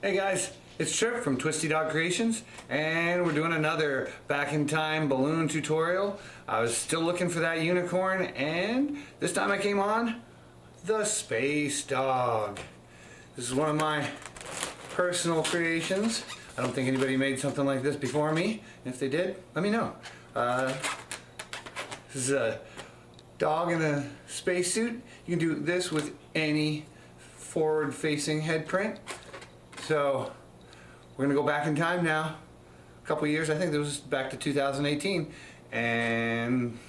Hey guys, it's Trip from Twisty Dog Creations, and we're doing another back in time balloon tutorial. I was still looking for that unicorn, and this time I came on the space dog. This is one of my personal creations. I don't think anybody made something like this before me. If they did, let me know. This is a dog in a spacesuit. You can do this with any forward-facing head print. So we're gonna go back in time now, a couple years. I think this was back to 2018, and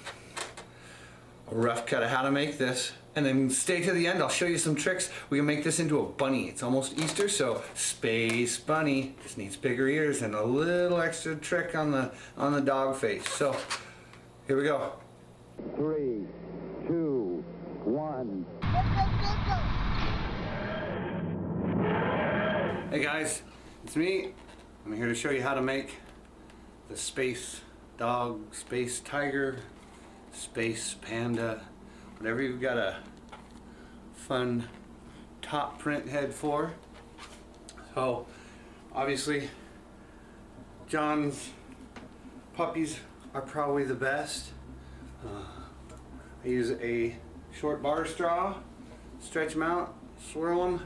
a rough cut of how to make this. And then stay to the end. I'll show you some tricks. We can make this into a bunny. It's almost Easter, so Space Bunny just needs bigger ears and a little extra trick on the dog face. So here we go. 3, 2, 1. Hey guys, it's me. I'm here to show you how to make the space dog, space tiger, space panda, whatever you've got a fun top print head for. So obviously John's puppies are probably the best. I use a short bar straw, stretch them out, swirl them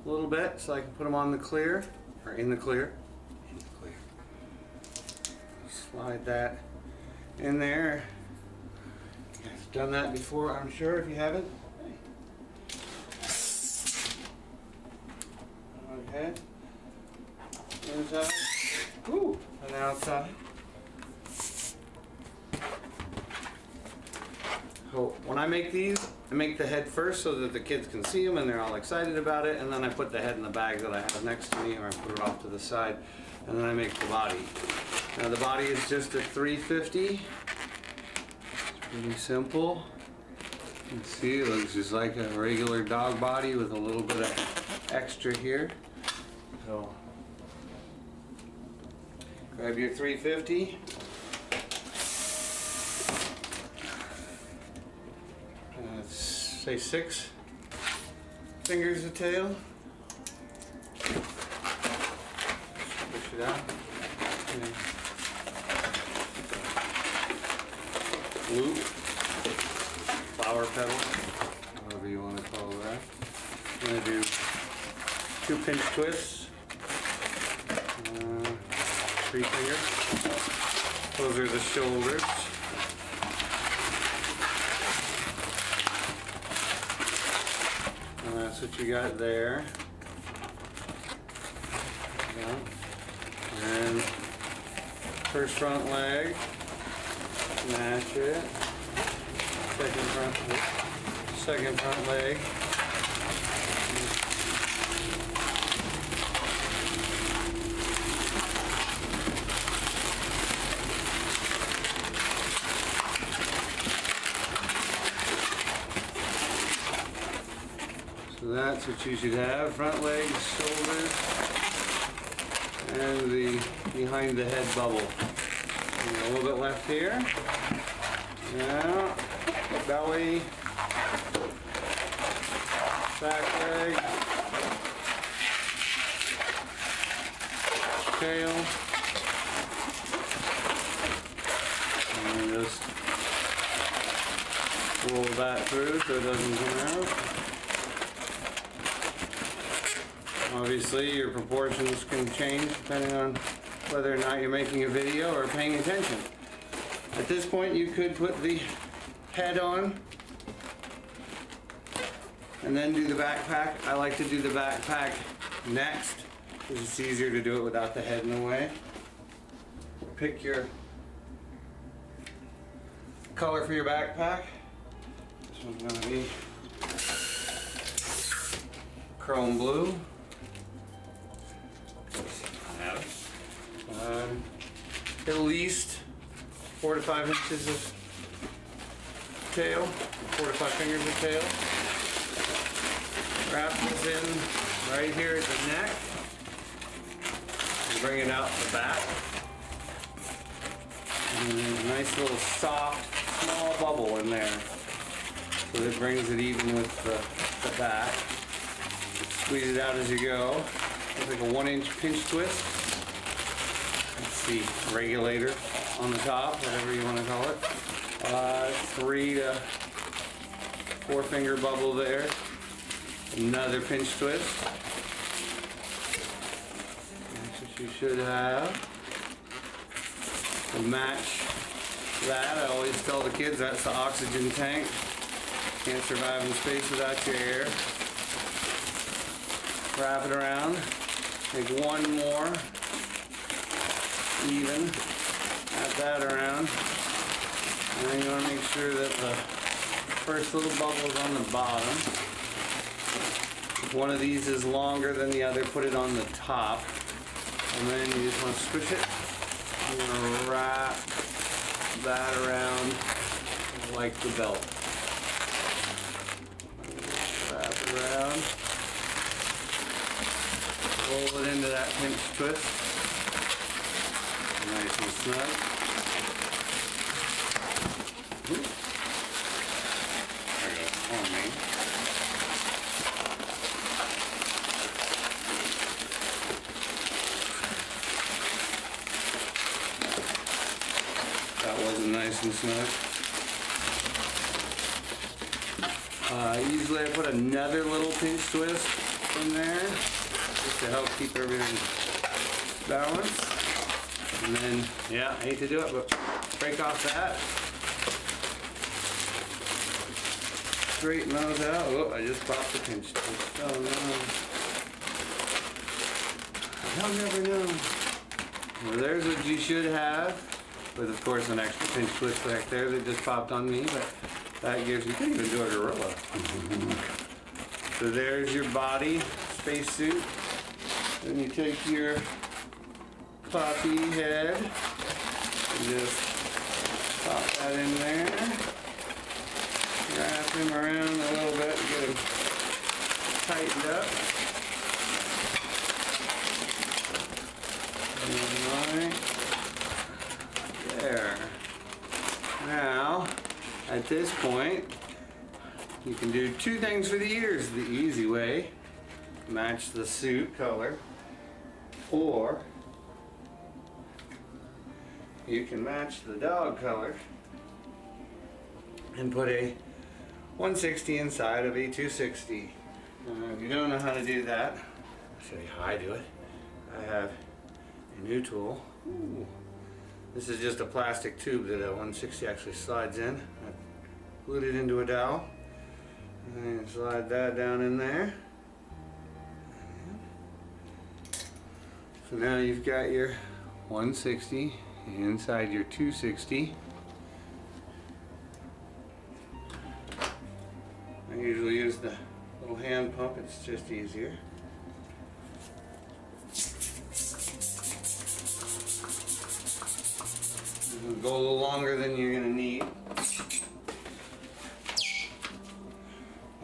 a little bit so I can put them on the clear, or in the clear. Slide that in there. You guys have done that before, I'm sure. If you haven't, okay. Inside, ooh, and outside. So when I make these, I make the head first so that the kids can see them and they're all excited about it, and then I put the head in the bag that I have next to me, or I put it off to the side, and then I make the body. Now the body is just a 350. It's pretty simple. You can see it looks just like a regular dog body with a little bit of extra here. So grab your 350. Say 6 fingers of tail. Push it out. Okay. Loop, flower petal, whatever you want to call that. I'm going to do 2 pinch twists, 3 fingers. Those are the shoulders. That's what you got there. Yeah. And first front leg, match it. Second front leg. So that's what you should have, front legs, shoulders, and the behind the head bubble. And a little bit left here. Now, belly, back leg, tail, and just roll that through so it doesn't come out. Obviously your proportions can change depending on whether or not you're making a video or paying attention. At this point you could put the head on and then do the backpack. I like to do the backpack next because it's easier to do it without the head in the way. Pick your color for your backpack. This one's going to be chrome blue. At least 4 to 5 inches of tail, 4 to 5 fingers of tail. Wrap this in right here at the neck and bring it out the back. And a nice little soft, small bubble in there. So that brings it even with the back. Squeeze it out as you go. It's like a 1-inch pinch twist. Let's see, regulator on the top, whatever you want to call it. 3 to 4 finger bubble there. Another pinch twist. That's what you should have. To match that, I always tell the kids that's the oxygen tank. Can't survive in space without your air. Wrap it around. Make one more. Even. Wrap that around. And then you want to make sure that the first little bubble is on the bottom. If one of these is longer than the other, put it on the top. And then you just want to squish it. You're going to wrap that around like the belt. Wrap it around. Roll it into that pinch twist. Nice and snug. There goes one me. That wasn't nice and snug. Usually I put another little pinch twist in there just to help keep everything balanced. And then, yeah, I hate to do it, but break off that. Straighten those out. Oh, I just popped the pinch twist. Oh no. I'll never know. Well, there's what you should have. With, of course, an extra pinch twist back there that just popped on me, but that gives you, can even do a gorilla. So there's your body, spacesuit. Then you take your puppy head and just pop that in there. Wrap him around a little bit and get him tightened up. Alright. There. Now, at this point, you can do 2 things for the ears the easy way. Match the suit color. Or you can match the dog color and put a 160 inside of a 260. If you don't know how to do that, I'll show you how I do it. I have a new tool. Ooh. This is just a plastic tube that a 160 actually slides in. I glued it into a dowel. And then slide that down in there. So now you've got your 160 inside your 260. I usually use the little hand pump, it's just easier. It'll go a little longer than you're going to need.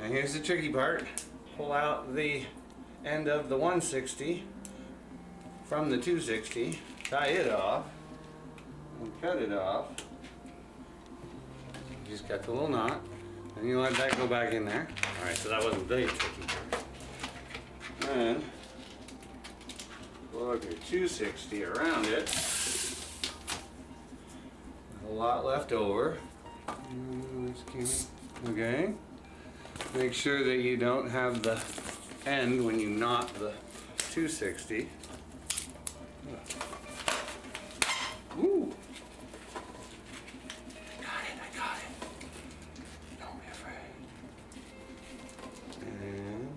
And here's the tricky part. Pull out the end of the 160 from the 260, tie it off, and cut it off. You just got the little knot, and you let that go back in there. Alright, so that wasn't the tricky part. Then, plug your 260 around it. A lot left over. Okay. Make sure that you don't have the end when you knot the 260. Ooh. I got it. Don't be afraid. And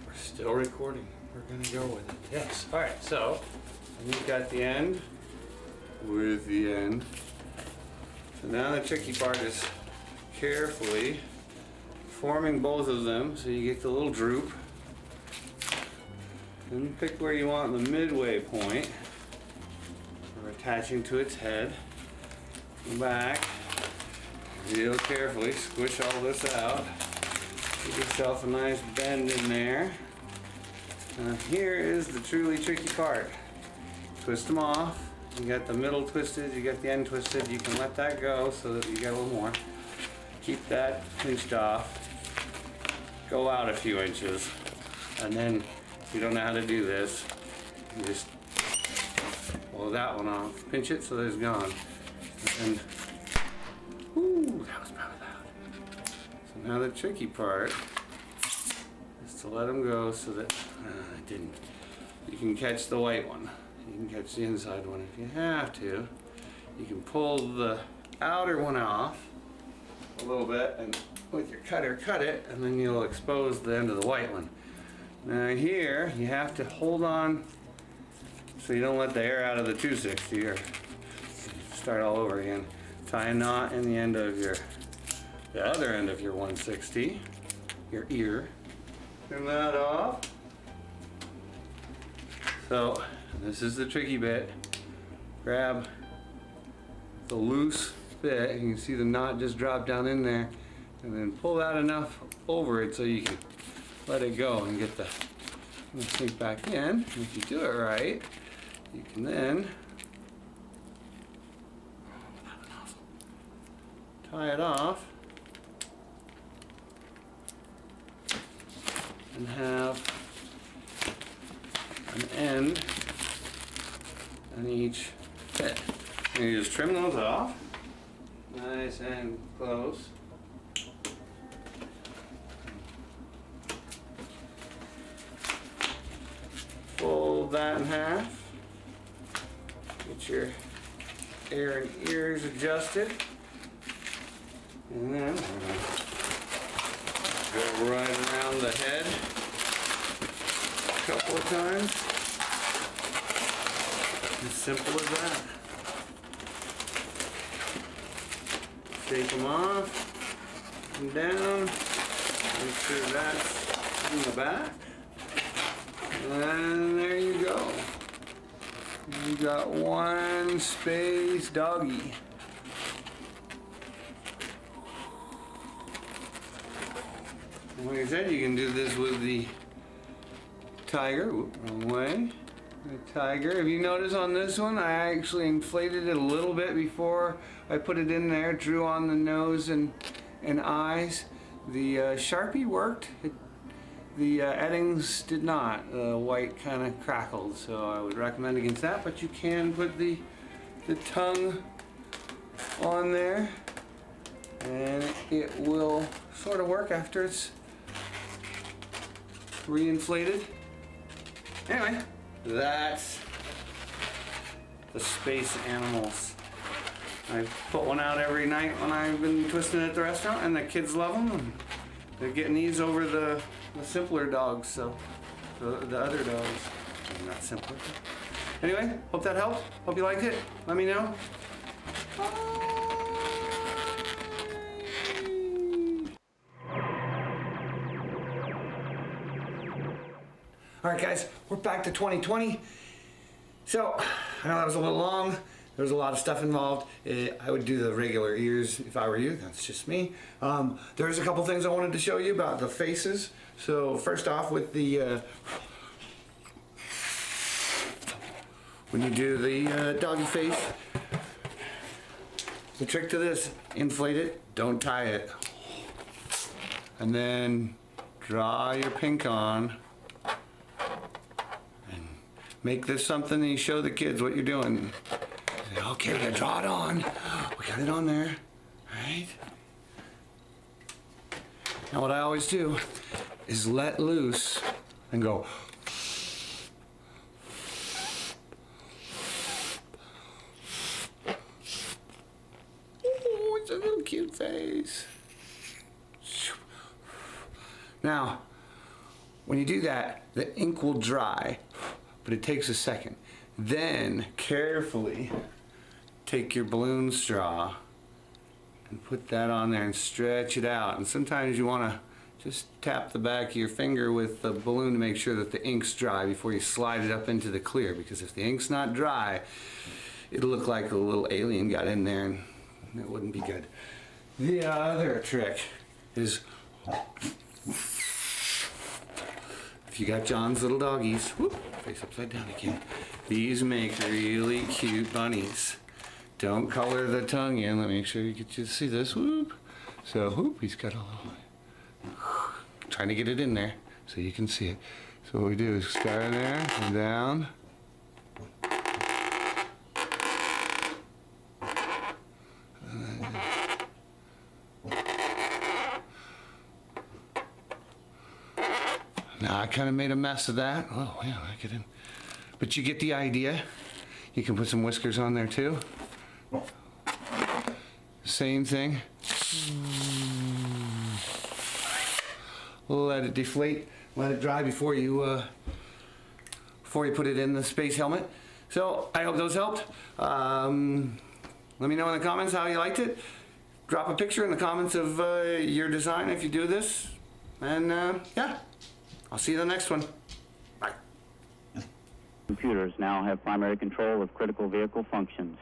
we're still recording. We're gonna go with it. Yes. Alright, so you've got the end with the end. So now the tricky part is carefully forming both of them so you get the little droop. Then pick where you want the midway point. We're attaching to its head. Go back. Real carefully squish all this out. Give yourself a nice bend in there. Now here is the truly tricky part. Twist them off You got the middle twisted, you got the end twisted. You can let that go so that you get a little more. Keep that pinched off. Go out a few inches. And then, if you don't know how to do this, you just pull that one off. Pinch it so that it's gone. And, whoo, that was probably loud. So now the tricky part is to let them go so that, it didn't. You can catch the white one. You can catch the inside one if you have to. You can pull the outer one off a little bit and with your cutter cut it, and then you'll expose the end of the white one. Now here you have to hold on so you don't let the air out of the 260 or start all over again. Tie a knot in the end of the other end of your 160, your ear. Turn that off. So this is the tricky bit. Grab the loose bit, and you can see the knot just drop down in there, and then pull that enough over it so you can let it go and get the sink back in. And if you do it right, you can then tie it off and have an end on each bit. And you just trim those off, nice and close. Fold that in half. Get your ear and ears adjusted. And then go right around the head a couple of times. As simple as that. Take them off and down. Make sure that's in the back. And there you go. You got one space doggy. And like I said, you can do this with the tiger. Whoop, wrong way. The tiger. If you notice on this one, I actually inflated it a little bit before I put it in there. Drew on the nose and eyes. The Sharpie worked. The Eddings did not. The white kind of crackled, so I would recommend against that. But you can put the tongue on there, and it will sort of work after it's reinflated. Anyway, that's the space animals. I put one out every night when I've been twisting at the restaurant, and the kids love them. And they're getting these over the simpler dogs, so the other dogs. Not simpler. Anyway, hope that helped. Hope you liked it. Let me know. All right, guys, we're back to 2020. So, I know that was a little long. There was a lot of stuff involved. I would do the regular ears if I were you. That's just me. There's a couple things I wanted to show you about the faces. So first off, with the when you do the doggy face, the trick to this: inflate it, don't tie it, and then draw your pink on. And make this something that you show the kids what you're doing. Okay, we gotta draw it on. We got it on there, right? Now what I always do is let loose and go. Ooh, it's a little cute face. Now, when you do that, the ink will dry, but it takes a second. Then, carefully, take your balloon straw and put that on there and stretch it out. And sometimes you want to just tap the back of your finger with the balloon to make sure that the ink's dry before you slide it up into the clear, because if the ink's not dry, it'll look like a little alien got in there and it wouldn't be good. The other trick is, if you got John's little doggies, whoop, face upside down again. These make really cute bunnies. Don't color the tongue in. Let me make sure you get you to see this. Whoop. So, whoop, he's got a little... Trying to get it in there so you can see it. So what we do is start there and down. Now I kind of made a mess of that. Oh yeah, I get in. But you get the idea. You can put some whiskers on there too. Same thing. Let it deflate. Let it dry before you put it in the space helmet. So I hope those helped. Let me know in the comments how you liked it. Drop a picture in the comments of your design if you do this. And yeah, I'll see you in the next one. Bye. Computers now have primary control of critical vehicle functions.